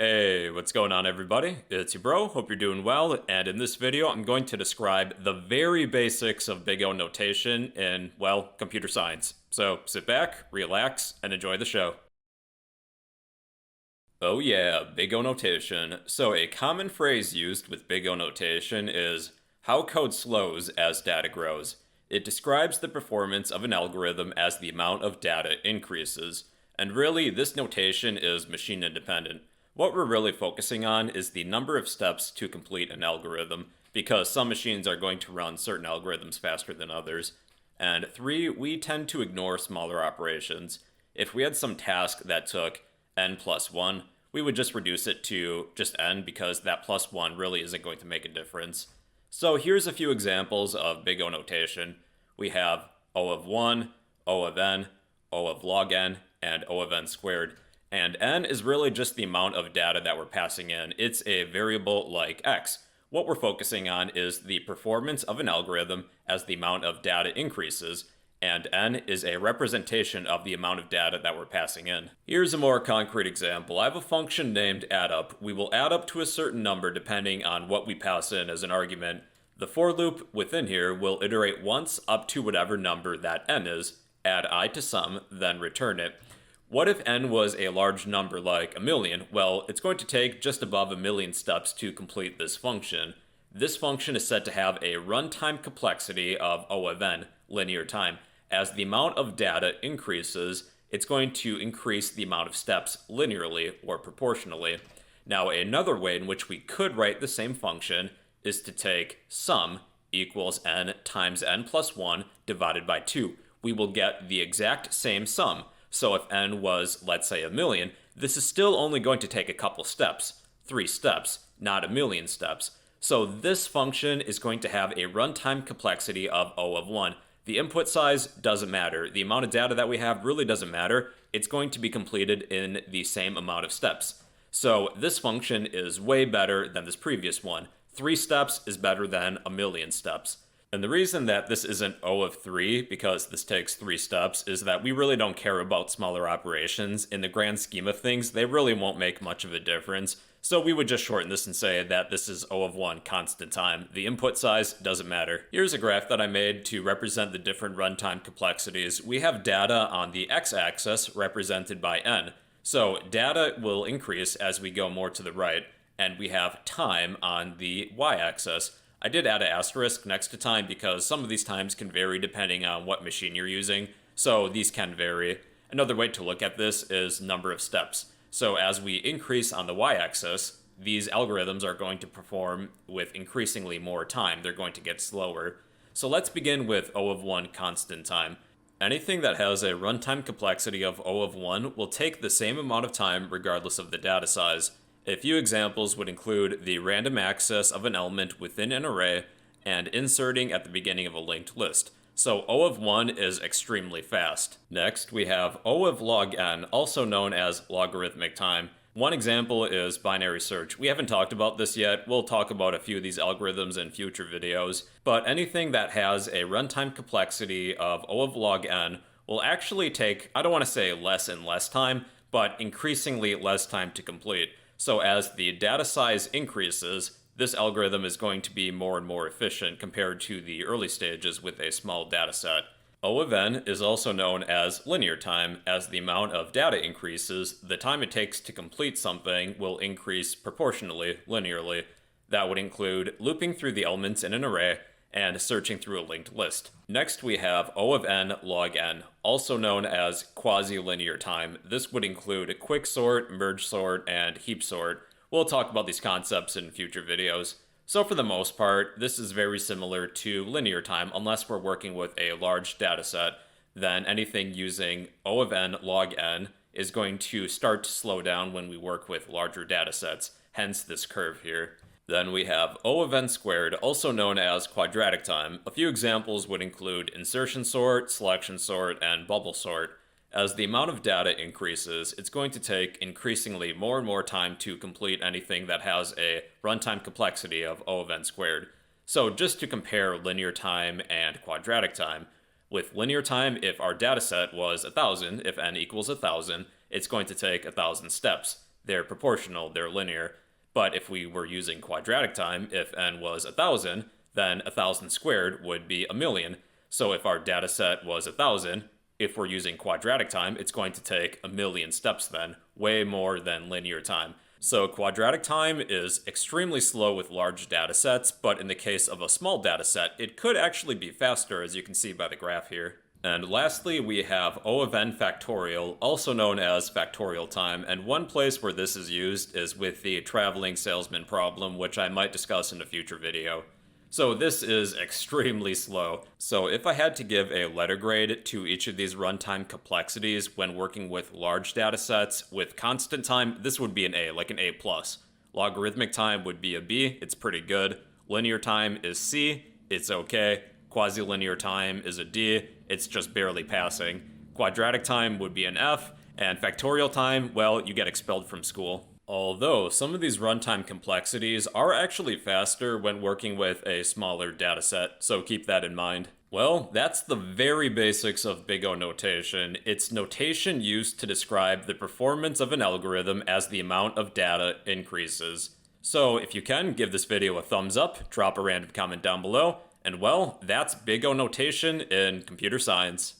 Hey, what's going on, everybody? It's your bro, hope you're doing well, and in this video I'm going to describe the very basics of big O notation in, well, computer science. So sit back, relax, and enjoy the show. Oh yeah, big O notation. So a common phrase used with big O notation is, how code slows as data grows. It describes the performance of an algorithm as the amount of data increases. And really, this notation is machine independent. What we're really focusing on is the number of steps to complete an algorithm, because some machines are going to run certain algorithms faster than others. And three, we tend to ignore smaller operations. If we had some task that took n plus 1, we would just reduce it to just n because that plus 1 really isn't going to make a difference. So here's a few examples of big O notation. We have O of 1, O of n, O of log n, and O of n squared. And n is really just the amount of data that we're passing in. It's a variable like x. What we're focusing on is the performance of an algorithm as the amount of data increases, and n is a representation of the amount of data that we're passing in. Here's a more concrete example. I have a function named addup. We will add up to a certain number depending on what we pass in as an argument. The for loop within here will iterate once up to whatever number that n is, add I to sum, then return it. What if n was a large number like a million? Well, it's going to take just above a million steps to complete this function. This function is said to have a runtime complexity of O of n, linear time. As the amount of data increases, it's going to increase the amount of steps linearly or proportionally. Now, another way in which we could write the same function is to take sum equals n times n plus 1 divided by 2. We will get the exact same sum. So if n was, let's say, a million, this is still only going to take a couple steps, 3 steps, not a million steps. So this function is going to have a runtime complexity of O of 1. The input size doesn't matter. The amount of data that we have really doesn't matter. It's going to be completed in the same amount of steps. So this function is way better than this previous one. 3 steps is better than a million steps. And the reason that this isn't O of 3, because this takes 3 steps, is that we really don't care about smaller operations. In the grand scheme of things, they really won't make much of a difference. So we would just shorten this and say that this is O of 1 constant time. The input size doesn't matter. Here's a graph that I made to represent the different runtime complexities. We have data on the x-axis represented by n. So data will increase as we go more to the right, and we have time on the y-axis. I did add an asterisk next to time because some of these times can vary depending on what machine you're using, so these can vary. Another way to look at this is number of steps. So as we increase on the y-axis, these algorithms are going to perform with increasingly more time. They're going to get slower. So let's begin with O of 1 constant time. Anything that has a runtime complexity of O of 1 will take the same amount of time regardless of the data size. A few examples would include the random access of an element within an array and inserting at the beginning of a linked list. So O of 1 is extremely fast. Next, we have O of log n, also known as logarithmic time. One example is binary search. We haven't talked about this yet. We'll talk about a few of these algorithms in future videos. But anything that has a runtime complexity of O of log n will actually take, I don't want to say less and less time, but increasingly less time to complete. So as the data size increases, this algorithm is going to be more and more efficient compared to the early stages with a small data set. O of n is also known as linear time. As the amount of data increases, the time it takes to complete something will increase proportionally, linearly. That would include looping through the elements in an array and searching through a linked list. Next, we have O of n log n, also known as quasi-linear time. This would include quick sort, merge sort, and heap sort. We'll talk about these concepts in future videos. So for the most part, this is very similar to linear time unless we're working with a large data set. Then anything using O of n log n is going to start to slow down when we work with larger data sets, hence this curve here. Then we have O of n squared, also known as quadratic time. A few examples would include insertion sort, selection sort, and bubble sort. As the amount of data increases, it's going to take increasingly more and more time to complete anything that has a runtime complexity of O of n squared. So just to compare linear time and quadratic time, with linear time, if our data set was 1,000, if n equals 1,000, it's going to take 1,000 steps. they're proportional, they're linear. But if we were using quadratic time, if n was 1,000, then 1,000 squared would be a million. So if our data set was 1,000, if we're using quadratic time, it's going to take a million steps then, way more than linear time. So quadratic time is extremely slow with large data sets, but in the case of a small data set, it could actually be faster, as you can see by the graph here. And lastly, we have O of n factorial, also known as factorial time, and one place where this is used is with the traveling salesman problem, which I might discuss in a future video. So this is extremely slow. So if I had to give a letter grade to each of these runtime complexities when working with large data sets with constant time, this would be an A, like an A+. Logarithmic time would be a B, it's pretty good. Linear time is C, it's okay. Quasi-linear time is a D, it's just barely passing. Quadratic time would be an F, and factorial time, well, you get expelled from school. Although some of these runtime complexities are actually faster when working with a smaller dataset, so keep that in mind. Well, that's the very basics of Big O notation. It's notation used to describe the performance of an algorithm as the amount of data increases. So if you can, give this video a thumbs up, drop a random comment down below, and well, that's Big O notation in computer science.